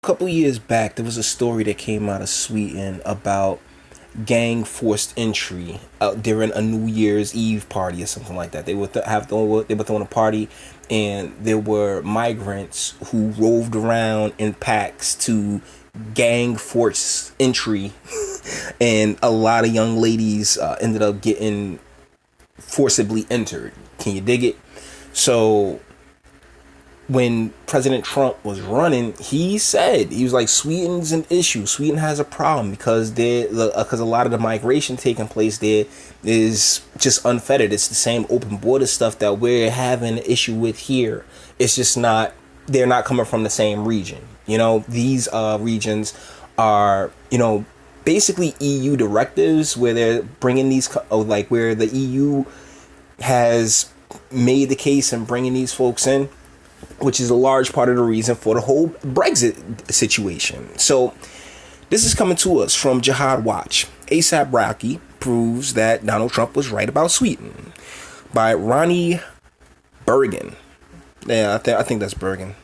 couple years back, there was a story that came out of Sweden about gang forced entry during a New Year's Eve party or something like that. They would they were throwing a party, and there were migrants who roved around in packs to gang force entry, and a lot of young ladies ended up getting forcibly entered. Can you dig it? So when President Trump was running, he was like, Sweden's an issue. Sweden has a problem because a lot of the migration taking place there is just unfettered. It's the same open border stuff that we're having an issue with here. It's just not, they're not coming from the same region. You know, these regions are, you know, basically EU directives where they're bringing these, like where the EU has made the case and bringing these folks in, which is a large part of the reason for the whole Brexit situation. So this is coming to us from Jihad Watch. ASAP Rocky proves that Donald Trump was right about Sweden, by Ronnie Bergen. Yeah, I think that's Bergen.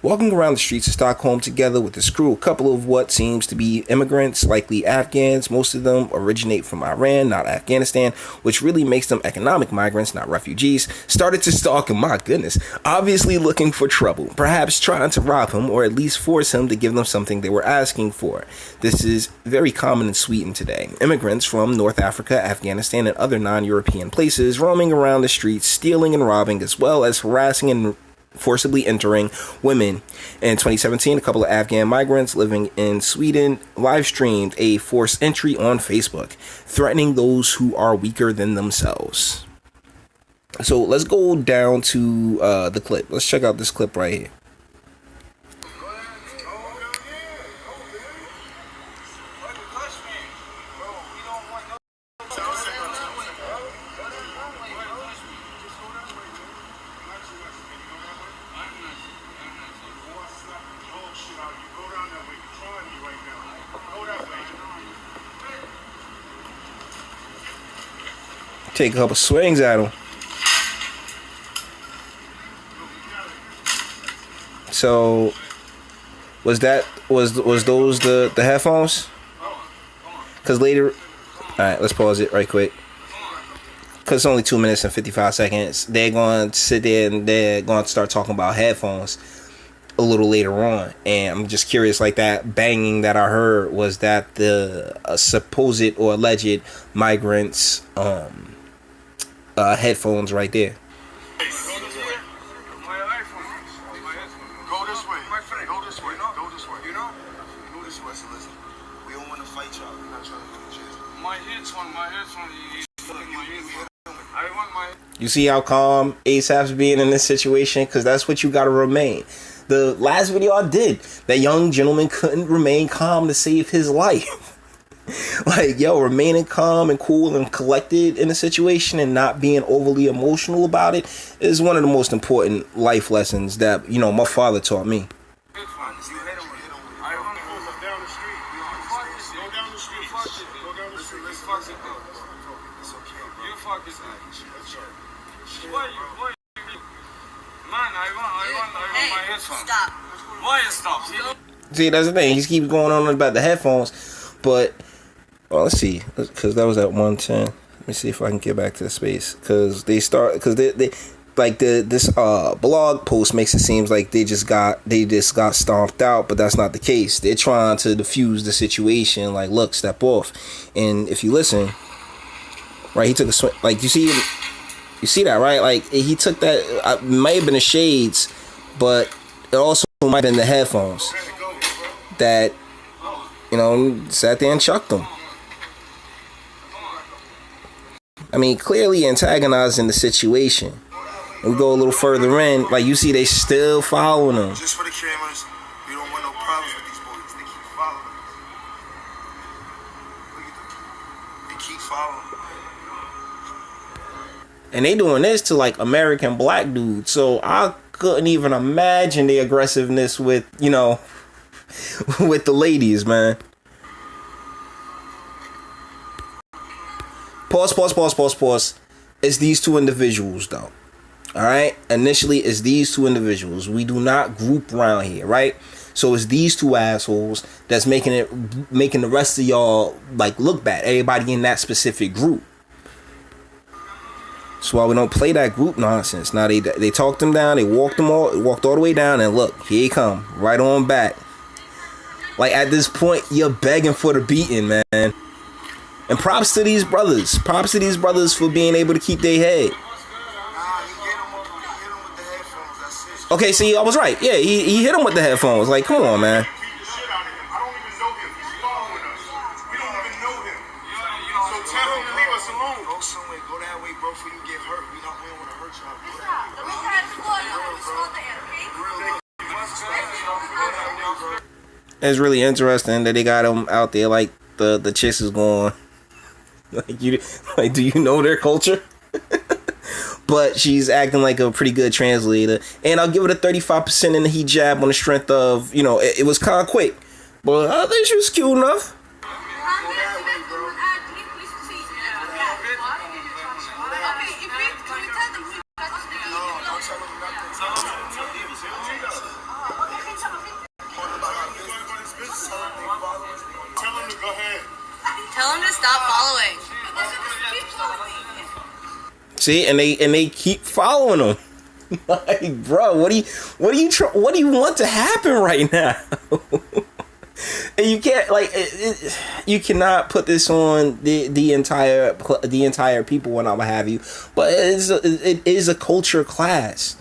Walking around the streets of Stockholm together with this crew, a couple of what seems to be immigrants, likely Afghans. Most of them originate from Iran, not Afghanistan, which really makes them economic migrants, not refugees, started to stalk him, my goodness, obviously looking for trouble, perhaps trying to rob him or at least force him to give them something they were asking for. This is very common in Sweden today. Immigrants from North Africa, Afghanistan, and other non-European places roaming around the streets, stealing and robbing, as well as harassing and forcibly entering women. In 2017, a couple of Afghan migrants living in Sweden live streamed a forced entry on Facebook, threatening those who are weaker than themselves. So let's go down to the clip. Let's check out this clip right here. Take a couple swings at him. So was those the headphones? Because later, all right, let's pause it right quick. Because it's only 2 minutes and 55 seconds. They're going to sit there and they're going to start talking about headphones a little later on. And I'm just curious, like that banging that I heard, was that the supposed or alleged migrants headphones right there? You see how calm ASAP's being in this situation? Because that's what you got to remain. The last video I did, that young gentleman couldn't remain calm to save his life. Like, yo, remaining calm and cool and collected in a situation and not being overly emotional about it is one of the most important life lessons that, you know, my father taught me. Stop. Why stop? See, that's the thing. He keeps going on about the headphones, but well, let's see, because that was at 110. Let me see if I can get back to the space, because they like this blog post makes it seem like they just got stomped out, but that's not the case. They're trying to diffuse the situation. Like, look, step off. And if you listen, right, he took a swing. Like, you see that, right? Like, he took that. It might have been the shades, but it also might have been the headphones that, you know, sat there and chucked them. I mean, clearly antagonizing the situation. And we go a little further in, like, you see they still following them. Just for the cameras, we don't want no problems with these boys. They keep following us. Look at them. They keep following us. And they doing this to, like, American black dudes. So I couldn't even imagine the aggressiveness with, you know, with the ladies, man. Pause. It's these two individuals, though. All right. Initially, it's these two individuals. We do not group around here, right? So it's these two assholes that's making the rest of y'all like look bad. Everybody in that specific group. So why we don't play that group nonsense. Now they talked them down. They walked all the way down, and look, here he come, right on back. Like at this point, you're begging for the beating, man. And props to these brothers. Props to these brothers for being able to keep their head. Okay, see, I was right. Yeah, he hit him with the headphones. Like, come on, man. It's really interesting that they got him out there like the chicks is going. Like, do you know their culture? But she's acting like a pretty good translator, and I'll give it a 35% in the hijab on the strength of, you know, it was kind of quick, but I think she was cute enough. Tell him to stop following. See, and they keep following him. Like, bro, what do you want to happen right now? And you can't, like, you cannot put this on the entire people and what have you. But it is a culture clash,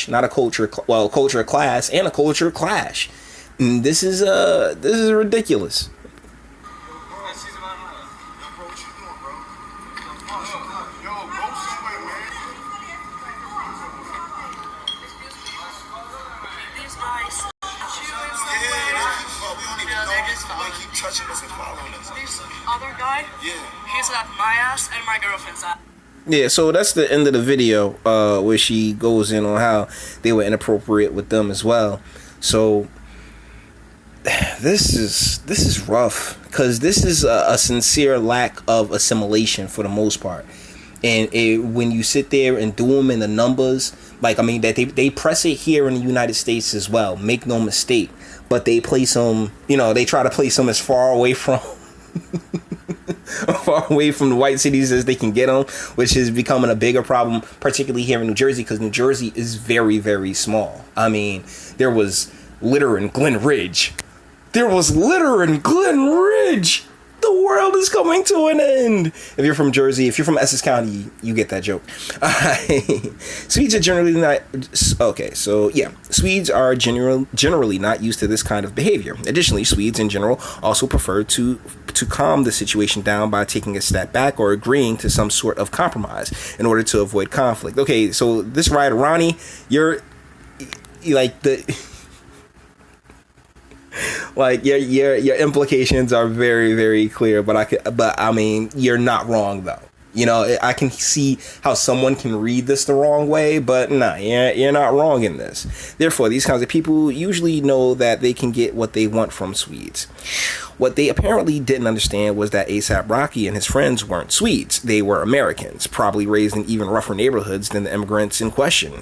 not a culture culture class and a culture clash. And this is ridiculous. Other guy? Yeah. He's at my ass and my girlfriend's ass. Yeah, so that's the end of the video, where she goes in on how they were inappropriate with them as well. So this is rough, because this is a sincere lack of assimilation for the most part. And when you sit there and do them in the numbers, like, I mean, that they press it here in the United States as well, make no mistake, but they place them, you know, they try to place them as far away from the white cities as they can get them, which is becoming a bigger problem, particularly here in New Jersey, because New Jersey is very, very small. I mean, there was litter in Glen Ridge. The world is coming to an end. If you're from Jersey, if you're from Essex County, you get that joke. Swedes are generally not... Okay, so yeah. Swedes are generally not used to this kind of behavior. Additionally, Swedes in general also prefer to calm the situation down by taking a step back or agreeing to some sort of compromise in order to avoid conflict. Okay, so this ride, Ronnie, you're like the... Like your implications are very, very clear, but I mean, you're not wrong though. You know, I can see how someone can read this the wrong way, but nah, you're not wrong in this. Therefore, these kinds of people usually know that they can get what they want from Swedes. What they apparently didn't understand was that A$AP Rocky and his friends weren't Swedes. They were Americans, probably raised in even rougher neighborhoods than the immigrants in question.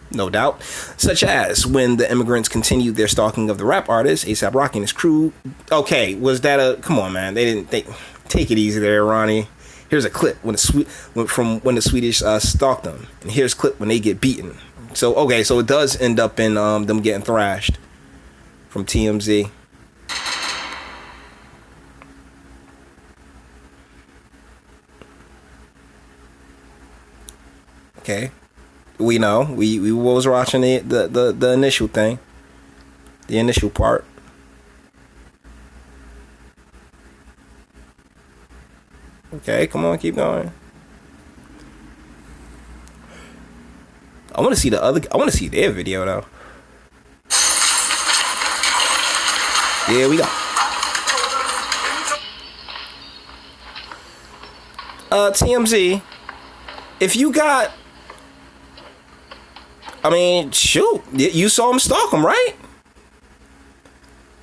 No doubt. Such as when the immigrants continued their stalking of the rap artist, A$AP Rocky and his crew. Okay, was that a... Come on, man. They didn't think... Take it easy there, Ronnie. Here's a clip when the Swedish stalked them. And here's a clip when they get beaten. So, okay, so it does end up in them getting thrashed from TMZ. Okay. We know. We was watching the initial thing. The initial part. Okay, come on, keep going. I want to see their video though. There we go. TMZ, if you got... I mean, shoot, you saw them stalk them, right?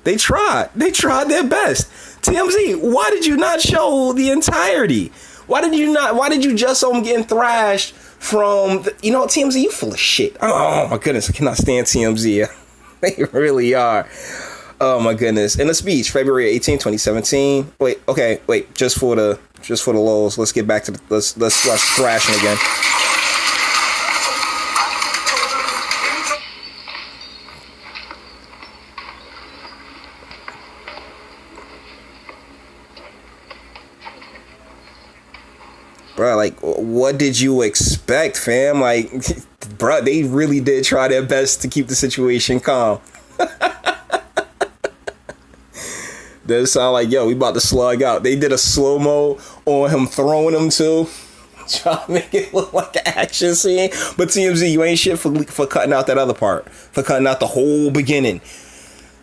They tried their best. TMZ, why did you not show the entirety? Why did you just show them getting thrashed from TMZ, you full of shit. Oh my goodness, I cannot stand TMZ. They really are. Oh my goodness. In the speech, February 18, 2017. Wait, just for the lulz, let's get back to let's thrashing again. Bro, like, what did you expect, fam? Like, bro, they really did try their best to keep the situation calm. They sound like, yo, we about to slug out. They did a slow-mo on him throwing him, too. Trying to make it look like an action scene. But TMZ, you ain't shit for cutting out that other part. For cutting out the whole beginning.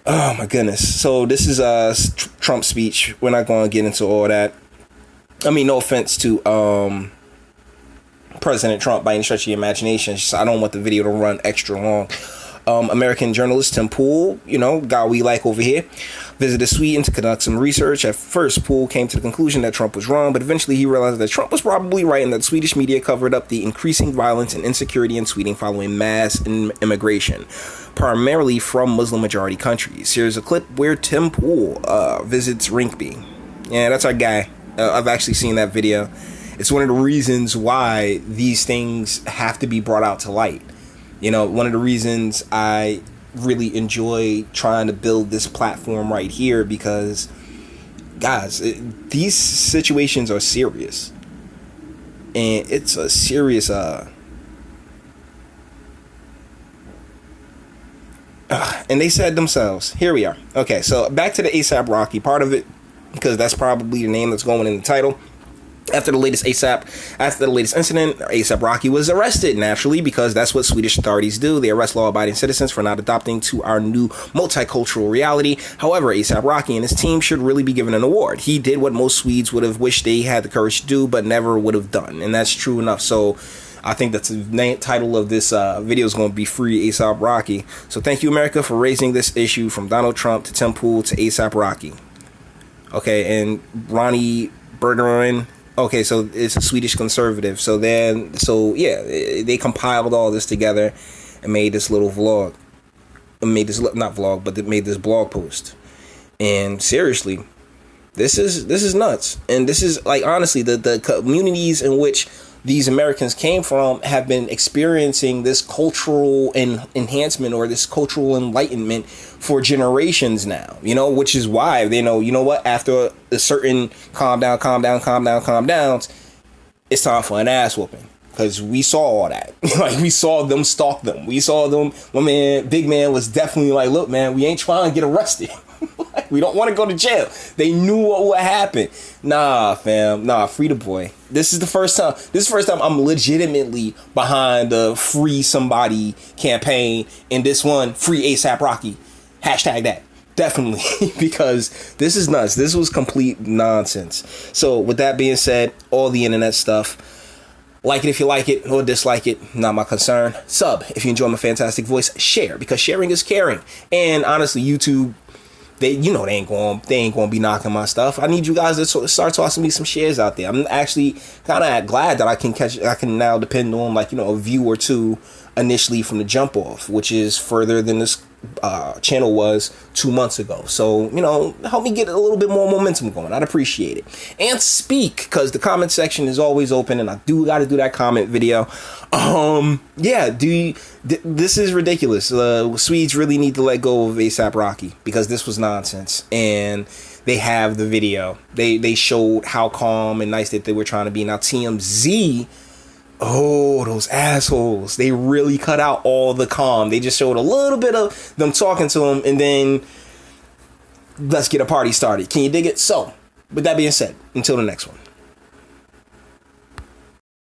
Oh, my goodness. So, this is Trump's speech. We're not going to get into all that. I mean, no offense to President Trump by any stretch of the imagination. Just, I don't want the video to run extra long. American journalist Tim Pool, guy we like over here, visited Sweden to conduct some research. At first, Pool came to the conclusion that Trump was wrong, but eventually he realized that Trump was probably right and that Swedish media covered up the increasing violence and insecurity in Sweden following mass immigration, primarily from Muslim-majority countries. Here's a clip where Tim Pool visits Rinkeby. Yeah, that's our guy. I've actually seen that video. It's one of the reasons why these things have to be brought out to light. One of the reasons I really enjoy trying to build this platform right here, because, guys, these situations are serious. And it's a serious, and they said themselves, here we are. Okay, so back to the ASAP Rocky part of it, because that's probably the name that's going in the title. After the latest incident, ASAP Rocky was arrested, naturally, because that's what Swedish authorities do. They arrest law-abiding citizens for not adopting to our new multicultural reality. However, ASAP Rocky and his team should really be given an award. He did what most Swedes would have wished they had the courage to do, but never would have done. And that's true enough. So I think that's the title of this video is going to be Free ASAP Rocky. So thank you, America, for raising this issue from Donald Trump to Tim Pool to ASAP Rocky. Okay, and Ronnie Bergeron. Okay, so it's a Swedish conservative. So they compiled all this together and made this little vlog. Made this blog post. And seriously, this is nuts. And this is, like, honestly, the communities in which these Americans came from have been experiencing this cultural enhancement or this cultural enlightenment for generations now, which is why they know, what, after a certain calm down, it's time for an ass whooping. Because we saw all that. Like, we saw them stalk them. We saw them. Big man was definitely like, look, man, we ain't trying to get arrested. We don't want to go to jail. They knew what would happen. Nah, fam. Nah, free the boy. This is the first time. I'm legitimately behind the free somebody campaign. And this one, free ASAP Rocky. Hashtag that. Definitely. Because this is nuts. This was complete nonsense. So with that being said, all the internet stuff. Like it if you like it, or dislike it, not my concern. Sub if you enjoy my fantastic voice. Share, because sharing is caring. And honestly, YouTube, they ain't gonna be knocking my stuff. I need you guys to start tossing me some shares out there. I'm actually kind of glad that I can now depend on, like, a view or two initially from the jump off, which is further than this channel was 2 months ago. So, help me get a little bit more momentum going. I'd appreciate it. And speak, because the comment section is always open, and I do got to do that comment video. This is ridiculous. Swedes really need to let go of ASAP Rocky, because this was nonsense. And they have the video. They showed how calm and nice that they were trying to be. Now TMZ, oh, those assholes. They really cut out all the calm. They just showed a little bit of them talking to him, and then let's get a party started. Can you dig it? So, with that being said, until the next one.